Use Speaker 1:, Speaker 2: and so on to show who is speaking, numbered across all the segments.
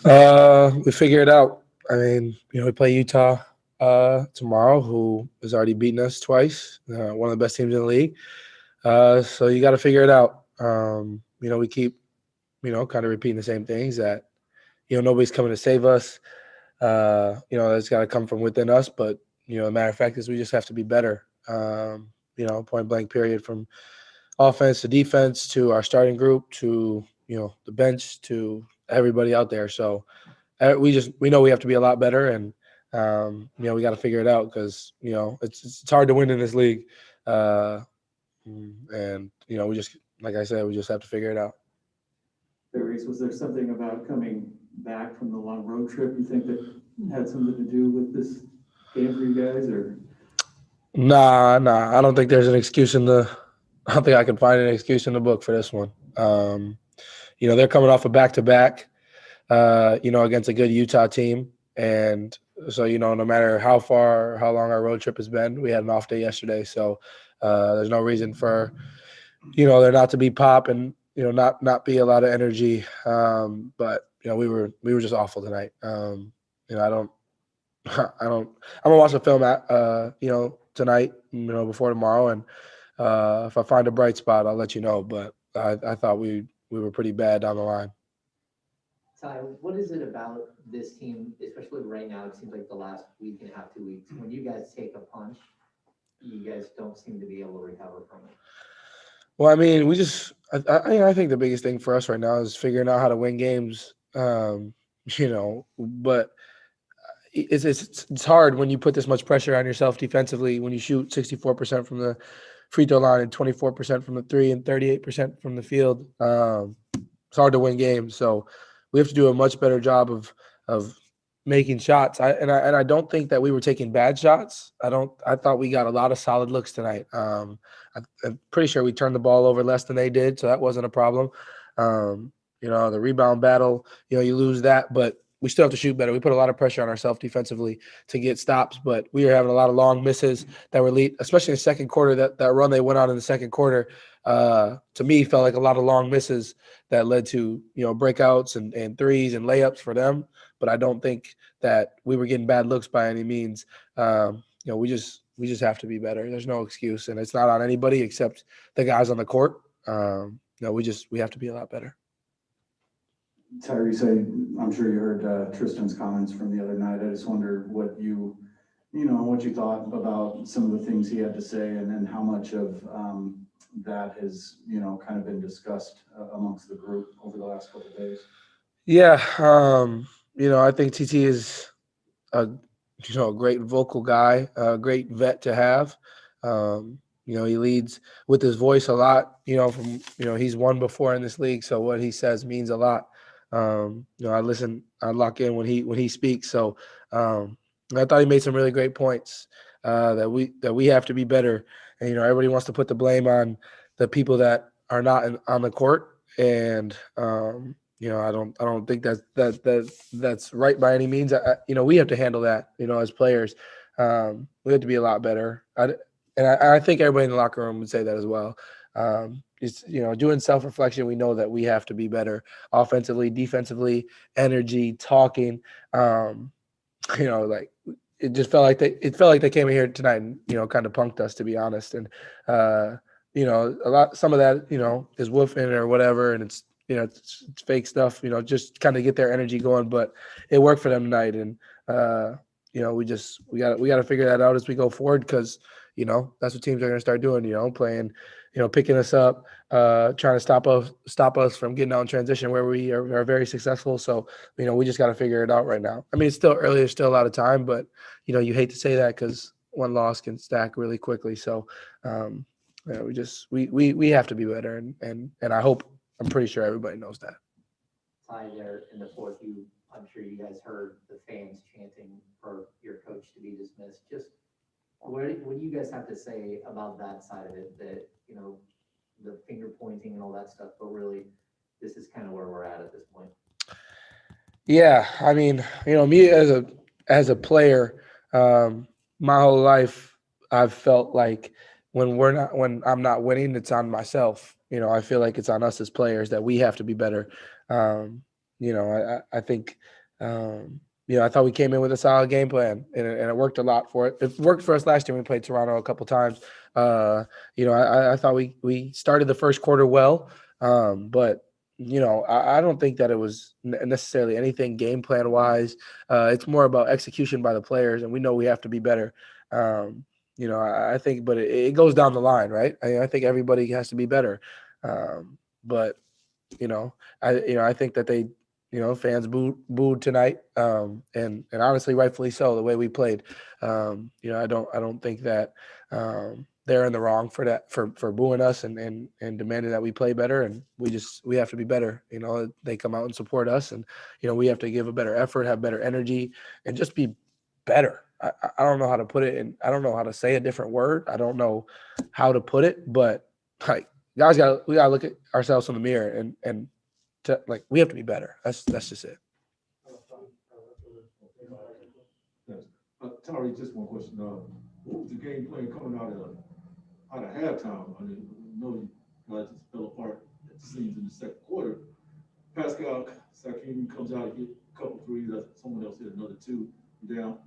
Speaker 1: We figure it out. I mean, we play Utah tomorrow, who has already beaten us twice, one of the best teams in the league. So you got to figure it out. We keep, kind of repeating the same things that, nobody's coming to save us. It's got to come from within us. But, the matter of fact is we just have to be better. Point blank period, from offense to defense to our starting group to, the bench to everybody out there. So, we know we have to be a lot better, and we got to figure it out because it's hard to win in this league, uh, and we just, like I said, we just have to figure it out.
Speaker 2: Tyrese, was there something about coming back from the long road trip you think that had something to do with this game for you guys, or
Speaker 1: Nah, I don't think there's an excuse in the. I don't think I can find an excuse in the book for this one. They're coming off a back to back, against a good Utah team. And so, no matter how far, how long our road trip has been, we had an off day yesterday. So there's no reason for, there not to be pop and, not be a lot of energy. But, we were just awful tonight. I don't, I don't, I'm gonna watch the film tonight, before tomorrow. And if I find a bright spot, I'll let you know. But I thought we were pretty bad down the line.
Speaker 3: Ty, what is it about this team, especially right now? It seems like the last week and a half, 2 weeks, when you guys take a punch, you guys don't seem to be able to recover from it.
Speaker 1: Well, I mean, I think the biggest thing for us right now is figuring out how to win games. But it's hard when you put this much pressure on yourself defensively, when you shoot 64% from the free throw line and 24% from the three and 38% from the field. It's hard to win games, so we have to do a much better job of making shots. I don't think that we were taking bad shots. I thought we got a lot of solid looks tonight. I'm pretty sure we turned the ball over less than they did, so that wasn't a problem. The rebound battle, you lose that, but we still have to shoot better. We put a lot of pressure on ourselves defensively to get stops, but we were having a lot of long misses that were lead, especially in the second quarter. That run they went on in the second quarter, to me, felt like a lot of long misses that led to breakouts and threes and layups for them. But I don't think that we were getting bad looks by any means. We just have to be better. There's no excuse, and it's not on anybody except the guys on the court. We have to be a lot better.
Speaker 2: Tyrese? I'm sure you heard Tristan's comments from the other night. I just wonder what what you thought about some of the things he had to say, and then how much of that has kind of been discussed amongst the group over the last couple of days.
Speaker 1: Yeah, I think TT is a a great vocal guy, a great vet to have. He leads with his voice a lot. From he's won before in this league, so what he says means a lot. I listen, I lock in when he speaks. So I thought he made some really great points, that we have to be better. And everybody wants to put the blame on the people that are not on the court, and I don't think that's right by any means. We have to handle that. As players, we have to be a lot better. And I think everybody in the locker room would say that as well. It's doing self reflection. We know that we have to be better offensively, defensively, energy, talking. Like it felt like they came in here tonight and kind of punked us, to be honest. And some of that is woofing or whatever, and it's fake stuff. Just kind of get their energy going. But it worked for them tonight, and we got to figure that out as we go forward, because that's what teams are going to start doing. Playing, picking us up, trying to stop us from getting out in transition, where we are very successful. So we just got to figure it out right now. I mean, it's still early, there's still a lot of time, but you hate to say that because one loss can stack really quickly. So we have to be better, and I'm pretty sure everybody knows that.
Speaker 3: Ty, there in the fourth, I'm sure you guys heard the fans chanting for your coach to be dismissed. Just what do you guys have to say about that side of it? That the finger pointing and all that stuff, but really, this is kind of where we're at this point.
Speaker 1: Yeah, I mean, me as a player, my whole life I've felt like when I'm not winning, it's on myself. I feel like it's on us as players that we have to be better. I think, I thought we came in with a solid game plan, and it worked a lot for it. It worked for us last year when we played Toronto a couple times. I thought we started the first quarter well, but I don't think that it was necessarily anything game plan wise. It's more about execution by the players, and we know we have to be better. I think, but it goes down the line, right? I think everybody has to be better, but you know, I think that they, fans booed tonight, and honestly, rightfully so, the way we played. I don't think that they're in the wrong for that, for booing us and demanding that we play better, and we have to be better. They come out and support us, and we have to give a better effort, have better energy, and just be better. I don't know how to put it, and I don't know how to say a different word. I don't know how to put it, but like guys, we gotta look at ourselves in the mirror and like we have to be better. That's just it.
Speaker 4: Tari, just one question. What was the game plan coming out of halftime? I mean, I know you guys just fell apart at the seams in the second quarter. Pascal Siakam comes out, hit a couple threes. Someone else hit another two. Down.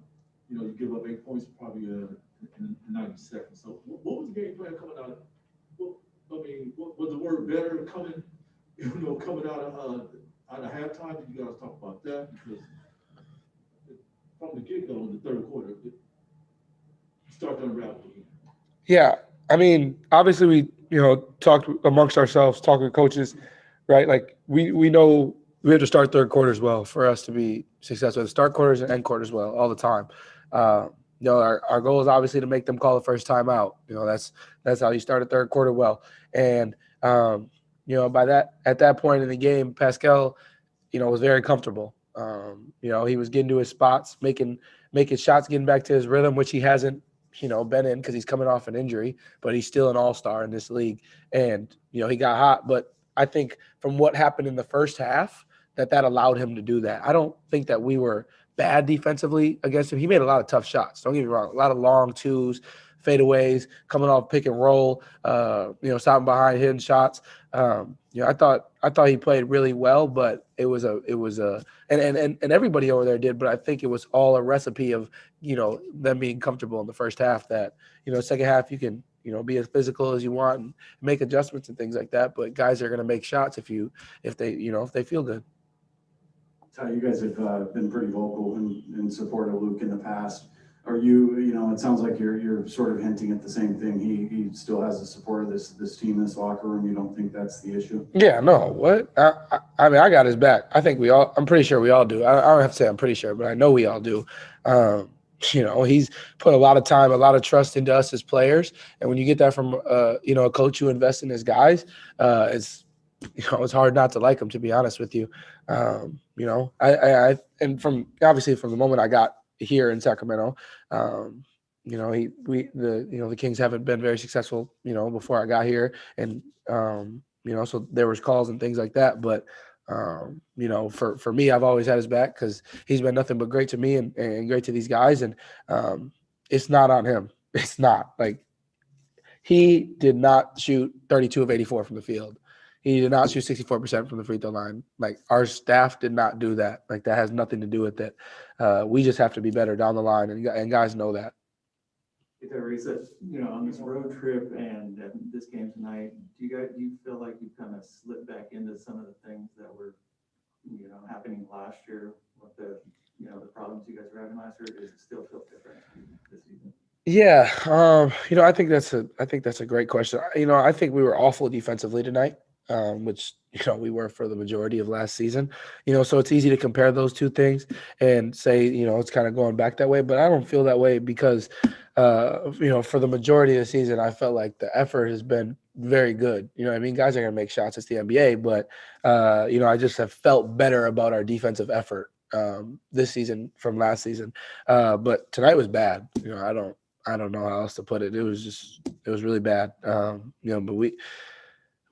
Speaker 4: You give up 8 points probably in 90 seconds. So what was the game plan coming out of? What was the word better coming? Coming out of halftime. Did you guys talk about that? Because from the get-go in the third quarter, it started to unravel again.
Speaker 1: Yeah, I mean, obviously we talked amongst ourselves, talking to coaches, right? Like we know we have to start third quarter as well for us to be successful. Start quarters and end quarters well all the time. Our goal is obviously to make them call the first time out. That's how you start a third quarter well. And at that point in the game, Pascal, was very comfortable. He was getting to his spots, making shots, getting back to his rhythm, which he hasn't, been in because he's coming off an injury, but he's still an all-star in this league. And, he got hot. But I think from what happened in the first half, that allowed him to do that. I don't think that we were bad defensively against him. He made a lot of tough shots. Don't get me wrong. A lot of long twos, fadeaways, coming off pick and roll, stopping behind hidden shots. I thought he played really well, but it was and everybody over there did, but I think it was all a recipe of, them being comfortable in the first half that, second half you can, be as physical as you want and make adjustments and things like that. But guys are going to make shots if they feel good.
Speaker 2: Ty, you guys have been pretty vocal in support of Luke in the past. Are you, it sounds like you're sort of hinting at the same thing. He still has the support of this team, this locker room. You don't think that's the issue?
Speaker 1: Yeah, no. What? I mean, I got his back. I think I'm pretty sure we all do. I don't have to say I'm pretty sure, but I know we all do. He's put a lot of time, a lot of trust into us as players. And when you get that from, a coach who invests in his guys, it's hard not to like him, to be honest with you. And from the moment I got here in Sacramento, the Kings haven't been very successful, before I got here. And, so there was calls and things like that. But, for me, I've always had his back because he's been nothing but great to me and great to these guys. And it's not on him. It's not like he did not shoot 32 of 84 from the field. He did not shoot 64% from the free throw line. Like, our staff did not do that. Like, that has nothing to do with it. We just have to be better down the line, and guys know that.
Speaker 5: Hey, Tyrese, on this road trip and this game tonight, do you feel like you've kind of slipped back into some of the things that were, happening last year with the problems you guys were having last year? Or does it still feel different this season?
Speaker 1: Yeah, I think that's a great question. I think we were awful defensively tonight. Which we were for the majority of last season. So it's easy to compare those two things and say it's kind of going back that way. But I don't feel that way because for the majority of the season, I felt like the effort has been very good. Guys are gonna make shots. It's the NBA, but I just have felt better about our defensive effort this season from last season. But tonight was bad. I don't know how else to put it. It was really bad. But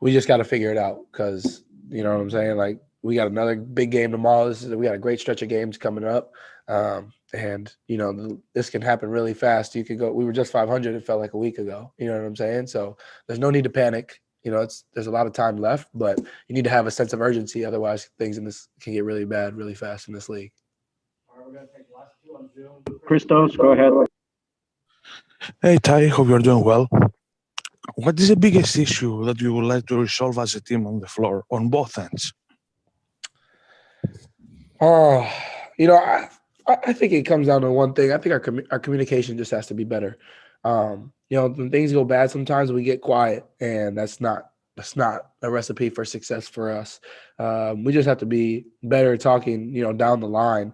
Speaker 1: we just got to figure it out because, you know what I'm saying? Like, we got another big game tomorrow. We got a great stretch of games coming up. And, this can happen really fast. We were just 500. It felt like a week ago. You know what I'm saying? So there's no need to panic. there's a lot of time left, but you need to have a sense of urgency. Otherwise, things in this can get really bad really fast in this league.
Speaker 6: Christos, go ahead.
Speaker 7: Hey Ty, hope you're doing well. What is the biggest issue that you would like to resolve as a team on the floor on both ends?
Speaker 1: Oh, I think it comes down to one thing. I think our communication just has to be better. When things go bad, sometimes we get quiet, and that's not a recipe for success for us. We just have to be better talking, down the line.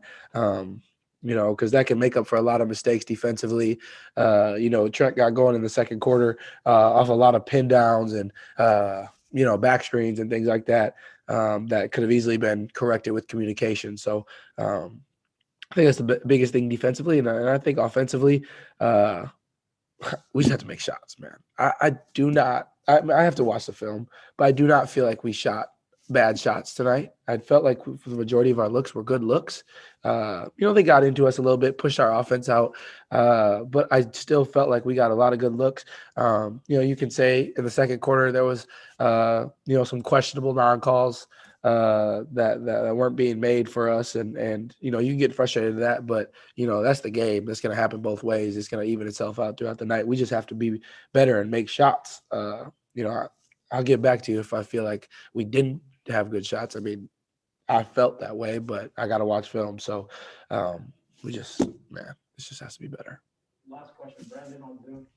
Speaker 1: Because that can make up for a lot of mistakes defensively. Trent got going in the second quarter off a lot of pin downs and back screens and things like that. That could have easily been corrected with communication. So I think that's the biggest thing defensively. And I think offensively, we just have to make shots, man. I have to watch the film, but I do not feel like we shot bad shots tonight. I felt like the majority of our looks were good looks. They got into us a little bit, pushed our offense out, but I still felt like we got a lot of good looks. You can say in the second quarter there was, some questionable non-calls that weren't being made for us, and you can get frustrated at that, but that's the game. That's going to happen both ways. It's going to even itself out throughout the night. We just have to be better and make shots. I'll get back to you if I feel like we didn't have good shots. I mean, I felt that way, but I got to watch film. So this just has to be better.
Speaker 6: Last question, Brandon on Zoom.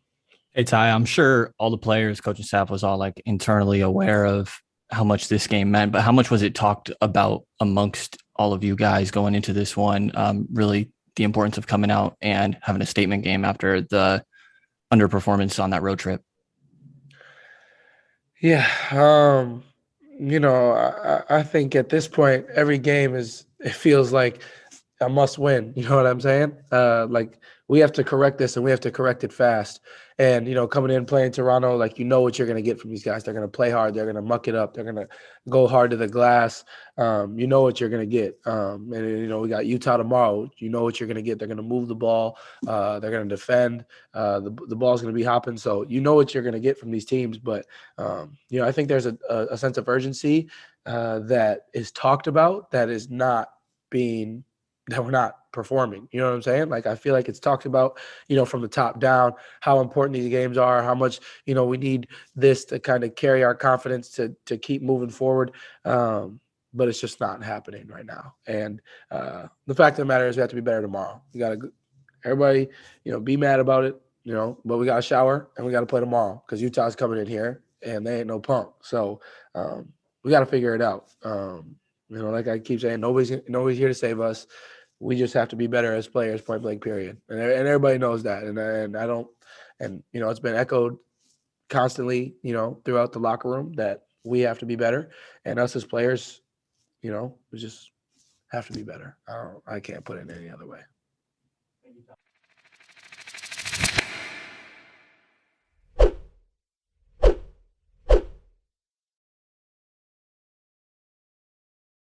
Speaker 8: Hey, Ty, I'm sure all the players, coaching staff was all like internally aware of how much this game meant, but how much was it talked about amongst all of you guys going into this one? Really the importance of coming out and having a statement game after the underperformance on that road trip.
Speaker 1: Yeah. I think at this point, every game it feels like a must win. You know what I'm saying? Like we have to correct this and we have to correct it fast. And, coming in playing Toronto, like, what you're going to get from these guys. They're going to play hard. They're going to muck it up. They're going to go hard to the glass. You know what you're going to get. And, we got Utah tomorrow. You know what you're going to get. They're going to move the ball. They're going to defend. The ball's going to be hopping. So you know what you're going to get from these teams. But, I think there's a sense of urgency that is talked about that is not being – that we're not performing. You know what I'm saying? Like, I feel like it's talked about, from the top down, how important these games are, how much, we need this to kind of carry our confidence to keep moving forward. But it's just not happening right now. And the fact of the matter is we have to be better tomorrow. We got to, everybody, be mad about it, but we got to shower and we got to play tomorrow because Utah's coming in here and they ain't no punk. So we got to figure it out. Like I keep saying, nobody's here to save us. We just have to be better as players, point blank, period. And everybody knows that. And it's been echoed constantly, throughout the locker room that we have to be better. And us as players, we just have to be better. I can't put it any other way.